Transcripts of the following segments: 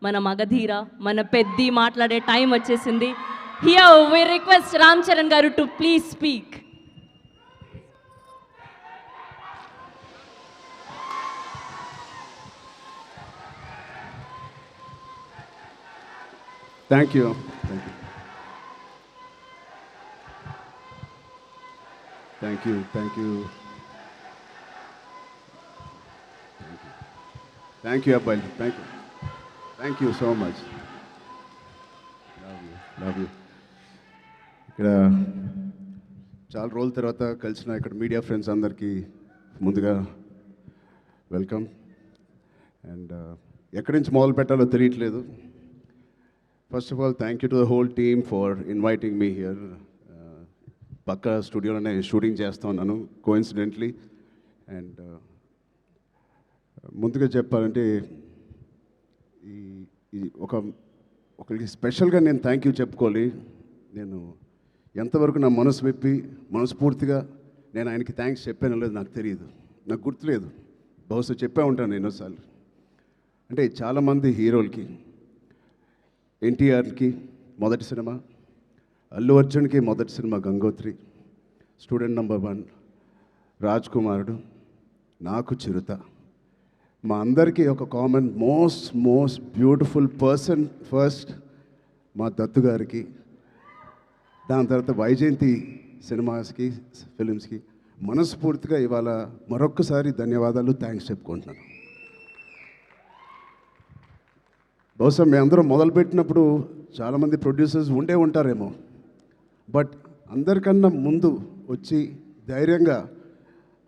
మన మగధీర మన పెద్ది మాట్లాడే టైం వచ్చేసింది. Here we request Ram Charan garu to please speak. Thank you. Thank you. Thank you. Thank you, Abhay. Thank you. Thank you so much. Love you. ఇక్కడ చాలా రోజుల తర్వాత కలిసిన ఇక్కడ మీడియా ఫ్రెండ్స్ అందరికీ ముందుగా వెల్కమ్. అండ్ ఎక్కడి నుంచి మొదలు పెట్టాలో తెలియట్లేదు. First of all thank you to the whole team for inviting me here. పక్క స్టూడియోలోనే షూటింగ్ చేస్తూ ఉన్నాను కోఇన్సిడెంట్లీ. అండ్ ముందుగా చెప్పాలంటే ఈ ఒకరికి స్పెషల్గా నేను థ్యాంక్ యూ చెప్పుకోవాలి. నేను ఎంతవరకు నా మనసు విప్పి మనస్ఫూర్తిగా నేను ఆయనకి థ్యాంక్స్ చెప్పానో లేదు నాకు తెలియదు, నాకు గుర్తులేదు. బహుశా చెప్పే ఉంటాను ఎన్నోసార్లు. అంటే చాలామంది హీరోలకి, ఎన్టీఆర్కి మొదటి సినిమా, అల్లు అర్జున్కి మొదటి cinema Gangotri, student number 1, Raj కుమారుడు, నాకు చిరుత. మా అందరికీ ఒక common most beautiful person first మా దత్తు గారికి, దాని తర్వాత వైజయంతి సినిమాస్కి ఫిలిమ్స్కి మనస్ఫూర్తిగా ఇవాళ మరొక్కసారి ధన్యవాదాలు, థ్యాంక్స్ చెప్పుకుంటున్నాను. బహుశా మేము అందరం మొదలుపెట్టినప్పుడు చాలామంది ప్రొడ్యూసర్స్ ఉండే ఉంటారేమో, బట్ అందరికన్నా ముందు వచ్చి ధైర్యంగా,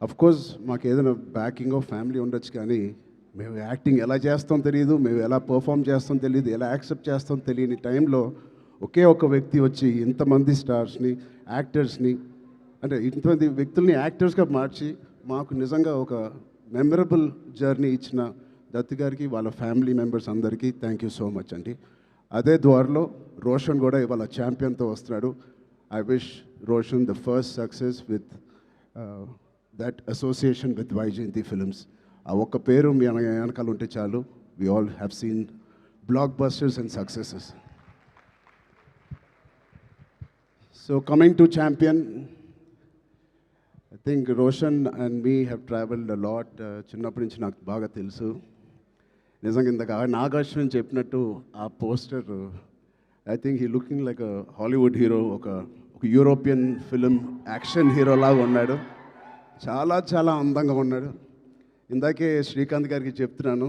అఫ్కోర్స్ మాకు ఏదైనా బ్యాకింగ్ ఆఫ్ ఫ్యామిలీ ఉండొచ్చు, కానీ మేము యాక్టింగ్ ఎలా చేస్తాం తెలియదు, మేము ఎలా పర్ఫామ్ చేస్తాం తెలియదు, ఎలా యాక్సెప్ట్ చేస్తాం తెలియని టైంలో ఒకే ఒక వ్యక్తి వచ్చి ఇంతమంది స్టార్స్ని, యాక్టర్స్ని, అంటే ఇంతమంది వ్యక్తుల్ని యాక్టర్స్గా మార్చి మాకు నిజంగా ఒక మెమరబుల్ జర్నీ ఇచ్చిన దత్తు గారికి, వాళ్ళ ఫ్యామిలీ మెంబర్స్ అందరికీ థ్యాంక్ యూ సో మచ్ అండి. అదే ద్వారలో రోషన్ కూడా ఇవాళ ఛాంపియన్తో వస్తున్నాడు. I wish Roshan the first success with that association with Vyjayanthi Films. ఆ ఒక్క పేరు మీ వెనకాల ఉంటే చాలు. We all have seen blockbusters and successes. So coming to Champion, I think Roshan and me have travelled a lot. చిన్నప్పటి నుంచి నాకు బాగా తెలుసు. నిజంగా ఇందాక నాగార్జున చెప్పినట్టు ఆ poster, I think he looking like a Hollywood hero, ఒక యూరోపియన్ ఫిలిం యాక్షన్ హీరో లాగా ఉన్నాడు. చాలా అందంగా ఉన్నాడు. ఇందాకే శ్రీకాంత్ గారికి చెప్తున్నాను,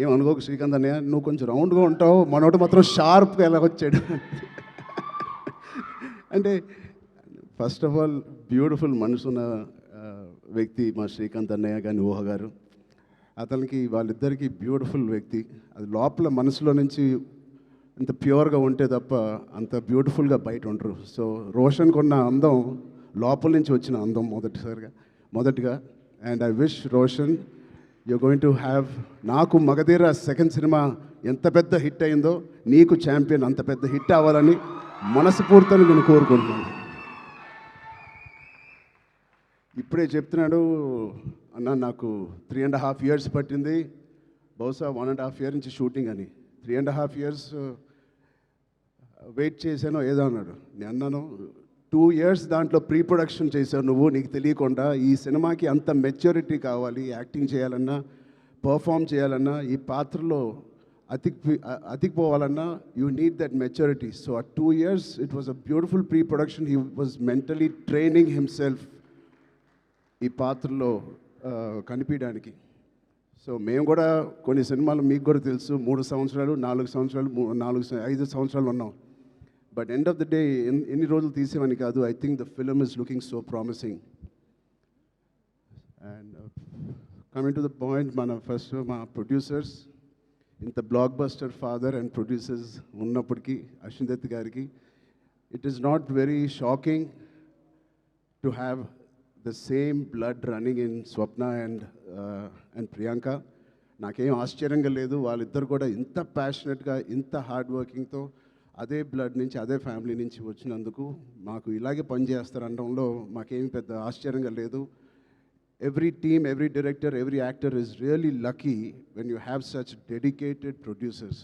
ఏమనుకోకు శ్రీకాంత్ అన్నయ్య, నువ్వు కొంచెం రౌండ్గా ఉంటావు, మనోడు మాత్రం షార్ప్గా ఎలా వచ్చాడు. అంటే ఫస్ట్ ఆఫ్ ఆల్ బ్యూటిఫుల్ మనసున్న వ్యక్తి మా శ్రీకాంత్ అన్నయ్య కానీ ఊహ గారు. అతనికి వాళ్ళిద్దరికీ బ్యూటిఫుల్ వ్యక్తి. అది లోపల మనసులో నుంచి అంత ప్యూర్గా ఉంటే తప్ప అంత బ్యూటిఫుల్గా బయట ఉండరు. సో రోషన్కి ఉన్న అందం లోపల నుంచి వచ్చిన అందం మొదటిగా. And I wish Roshan you going to have, నాకు మగధీర సెకండ్ సినిమా ఎంత పెద్ద హిట్ అయిందో నీకు ఛాంపియన్ అంత పెద్ద హిట్ అవ్వాలని మనస్ఫూర్తిని నేను కోరుకుంటున్నాను. ఇప్పుడే చెప్తున్నాడు అన్న, నాకు 3.5 years పట్టింది, బహుశా 1.5 year నుంచి షూటింగ్ అని. 3.5 years వెయిట్ చేశానో ఏదో అన్నాడు. నేను అన్నాను 2 years దాంట్లో ప్రీ ప్రొడక్షన్ చేశావు నువ్వు, నీకు తెలియకుండా. ఈ సినిమాకి అంత మెచ్యూరిటీ కావాలి, యాక్టింగ్ చేయాలన్నా, పర్ఫామ్ చేయాలన్నా, ఈ పాత్రలో అతికిపోవాలన్నా you need that maturity. So uh 2 years it was a beautiful pre production. He was mentally training himself ఈ పాత్రలో కనిపించడానికి. సో మేము కూడా కొన్ని సినిమాలు మీకు కూడా తెలుసు 3 సంవత్సరాలు 4 సంవత్సరాలు 5 సంవత్సరాలు ఉన్నాం. But end of the day ఎన్ని రోజులు తీసేవని కాదు. I think the film is looking so promising. And coming to the point, మా ప్రొడ్యూసర్స్, ఇంత block buster father and producers ఉన్నప్పటికీ అశ్విన్ దత్ గారికి it is not very shocking to have the same blood running in Swapna and Priyanka. నాకేం ఆశ్చర్యంగా లేదు. వాళ్ళిద్దరు కూడా ఇంత ప్యాషనెట్గా, ఇంత హార్డ్ వర్కింగ్తో అదే బ్లడ్ నుంచి, అదే ఫ్యామిలీ నుంచి వచ్చినందుకు మాకు ఇలాగే పనిచేస్తారనడంలో మాకేమి పెద్ద ఆశ్చర్యంగా లేదు. every team, every director, every actor is really lucky when you have such dedicated producers.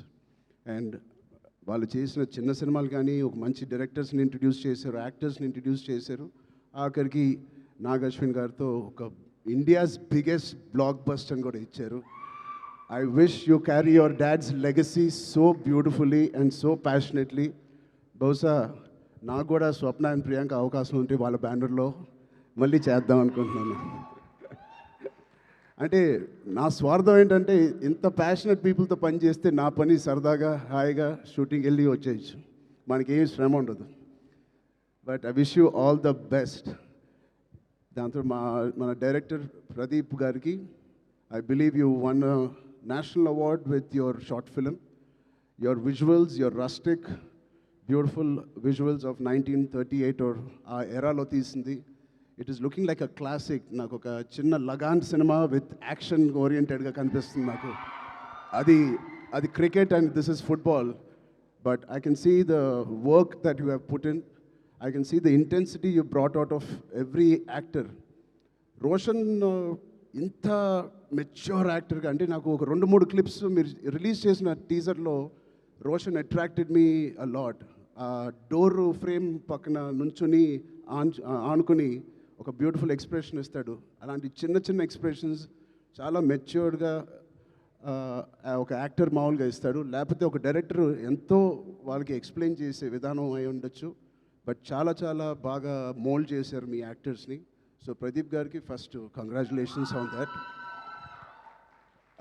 And వాళ్ళు చేసిన చిన్న సినిమాలు కానీ ఒక మంచి డైరెక్టర్స్ని ఇంట్రడ్యూస్ చేశారు, యాక్టర్స్ని ఇంట్రడ్యూస్ చేశారు. ఆఖరికి నాగ్ అశ్విన్ గారితో ఒక ఇండియాస్ బిగ్గెస్ట్ బ్లాక్ బస్టర్ అని కూడా ఇచ్చారు. I wish you carry your dad's legacy so beautifully and so passionately. బహుశా నాకు కూడా స్వప్న అండ్ ప్రియాంక అవకాశం ఉంటే వాళ్ళ బ్యానర్లో మళ్ళీ చేద్దాం అనుకుంటున్నాను. అంటే నా స్వార్థం ఏంటంటే ఇంత ప్యాషనెట్ పీపుల్తో పని చేస్తే నా పని సరదాగా హాయిగా షూటింగ్ వెళ్ళి వచ్చేయచ్చు, మనకేం శ్రమ ఉండదు. But I wish you all the best. దాంతో మన డైరెక్టర్ ప్రదీప్ గారికి I believe you won a national award with your short film. Your visuals, your rustic, beautiful visuals of 1938 or era lo teesindi. It is looking like a classic. Naku oka chinna Lagan cinema with action oriented ga kanipistundi naku. Adi cricket and this is football. But I can see the work that you have put in. I can see the intensity you brought out of every actor. Roshan ఇంత mature యాక్టర్గా అంటే నాకు ఒక 2-3 clips మీరు release చేసిన టీజర్లో Roshan attracted me a lot. ఆ door frame పక్కన నుంచుని ఆనుకుని ఒక బ్యూటిఫుల్ ఎక్స్ప్రెషన్ ఇస్తాడు. అలాంటి చిన్న చిన్న ఎక్స్ప్రెషన్స్ చాలా మెచ్యూర్డ్గా ఒక యాక్టర్ మామూలుగా ఇస్తాడు. లేకపోతే ఒక డైరెక్టర్ ఎంతో వాళ్ళకి ఎక్స్ప్లెయిన్ చేసే విధానం అయి ఉండొచ్చు. బట్ చాలా చాలా బాగా మోల్డ్ చేశారు మీ యాక్టర్స్ని. So Pradeep Garki, first congratulations on that.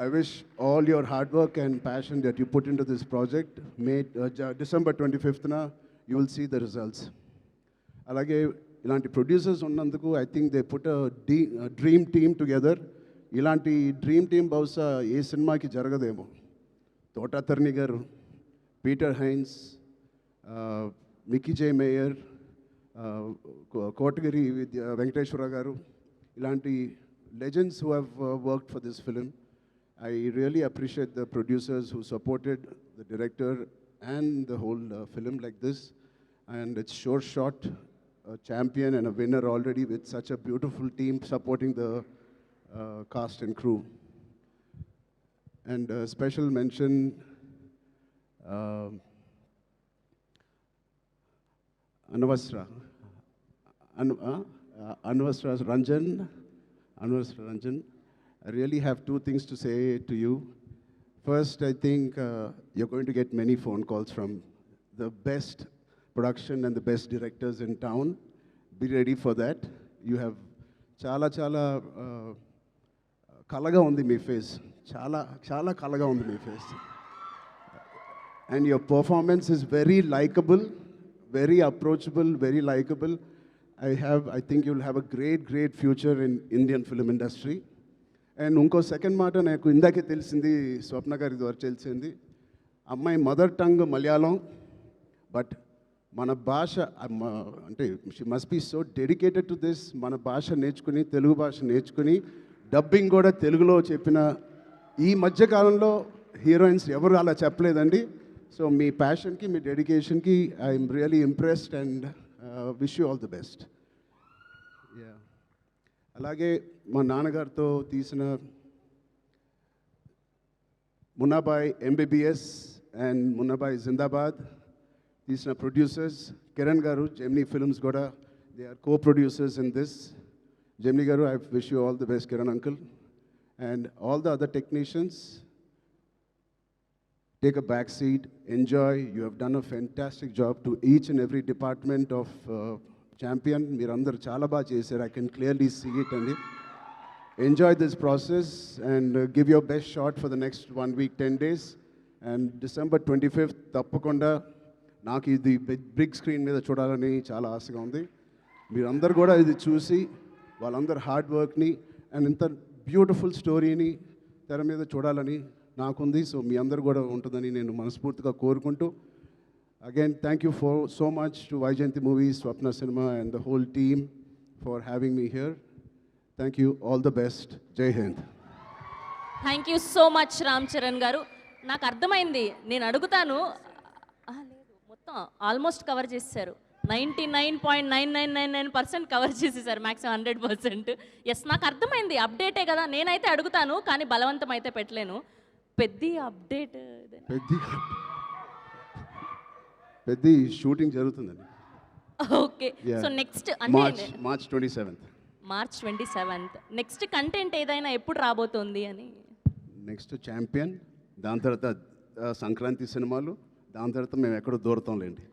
I wish all your hard work and passion that you put into this project, December 25th na, you will see the results. Alage ilanti producers unnanduku I think they put a dream team together. Ilanti dream team bahusha ఏ సినిమాకి జరగదేమో. తోటా తర్ని గారు, Peter Heinz, Mickey జే mayor, Kotagiri Venkateswara గారు, ఇలాంటి legends who have worked for this film. I really appreciate the producers who supported the director and the whole film like this. And it's sure shot, a champion and a winner already with such a beautiful team supporting the cast and crew. And special mention Anvasra Ranjan. I really have two things to say to you. First, I think you're going to get many phone calls from the best production and the best directors in town. Be ready for that. You have chala kalaga undi me face. Chala kalaga undi me face. And your performance is very likable, very approachable, very likable. I think you'll have a great future in Indian film industry. And unko second మాట నాకు ఇందాకే తెలిసింది, స్వప్న గారి ద్వారా తెలిసింది. అమ్మాయి mother tongue Malayalam, but మన భాష అంటే she must be so dedicated to this. మన భాష నేర్చుకుని, తెలుగు భాష నేర్చుకుని డబ్బింగ్ కూడా తెలుగులో చెప్పిన ఈ మధ్యకాలంలో హీరోయిన్స్ ఎవరు అలా చెప్పలేదండి. సో మీ ప్యాషన్కి, మీ డెడికేషన్కి I'm really impressed and wish you all the best. Yeah, అలాగే మా నాన్నగారితో తీసిన మున్నాబాయ్ ఎంబీబీఎస్ అండ్ మున్నాబాయ్ జిందాబాద్ తీసిన producers Kiran garu, Gemini films కూడా they are co-producers in this. Gemini garu, I wish you all the best Kiran uncle. And all the other technicians, take a back seat, enjoy. You have done a fantastic job to each and every department of Champion. Meerandaru chala baa chesaru. I can clearly see it. And enjoy this process and give your best shot for the next 1 week, 10 days. And December 25th, తప్పకుండా నాకు ఇది big screen మీద చూడాలని చాలా ఆశగా ఉంది. మీరందరూ కూడా ఇది చూసి వాళ్ళందరూ హార్డ్ వర్క్ని అండ్ ఇంత బ్యూటిఫుల్ స్టోరీని తెర మీద చూడాలని నాకుంది. సో మీ అందరు కూడా ఉంటుందని నేను మనస్ఫూర్తిగా కోరుకుంటూ, again thank you for so much to Vyjayanthi movies, Swapna cinema and the whole team for having me here. Thank you, all the best. Jai Hind. Thank you so much Ram Charan garu. నాకు అర్థమైంది, నేను అడుగుతాను. లేదు, మొత్తం ఆల్మోస్ట్ కవర్ చేశారు. 99.9999% కవర్ చేసేసారు, మ్యాక్సిమం 100%. ఎస్, నాకు అర్థమైంది, అప్డేటే కదా. నేనైతే అడుగుతాను కానీ బలవంతం అయితే పెట్టలేను. పెద్ద అప్డేట్ పెద్ద షూటింగ్ జరుగుతుందండి. Okay. So next March 27th. March 27th. Next content ఏదైనా ఎప్పుడు రాబోతోంది అని? నెక్స్ట్ ఛాంపియన్, దాని తర్వాత సంక్రాంతి సినిమాలు, దాని తర్వాత మేము ఎక్కడో దూరతాంలేండి.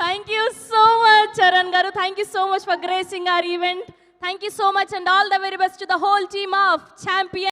Thank you so much Charan garu. Thank you so much for gracing our event. Thank you so much and all the very best to the whole team of champion.